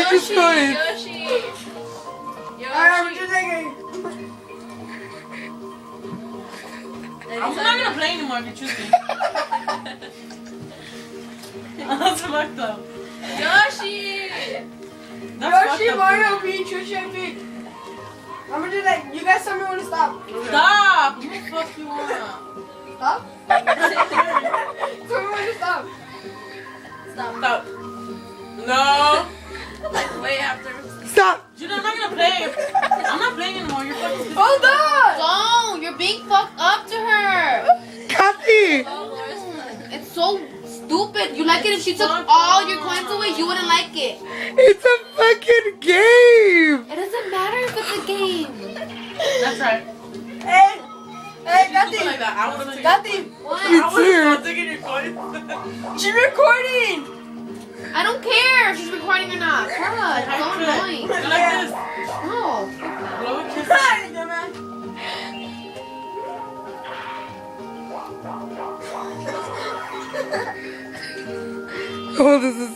just going. Yoshi. Alright, we're just taking. I'm not gonna play anymore if you choose me. That's fucked up. Yoshi. That's Yoshi, fucked up. Mario, Peach, Yoshi, and Peach. I'm gonna do that. You guys tell me when to stop. Stop! Who the fuck you want? Stop? Tell me when to stop. Stop. Stop. No! Like way after. Stop. Dude, I'm not gonna play. I'm not playing anymore. You're fucking. Hold on! Don't! You're being fucked up to her! Kathy. Oh, Laura's It's so stupid. You like it if she took all your coins away, you wouldn't like it. It's a fucking game. It doesn't matter if it's a game. That's right. Hey! Hey, Something like Kathy! that. I would have taken. Kathy! What? I would have taken your coins. She's recording! I don't care if she's recording or not. Fuck, it's so annoying. Go like this. No. Blow a kiss. Hi, dumbass. Oh, this is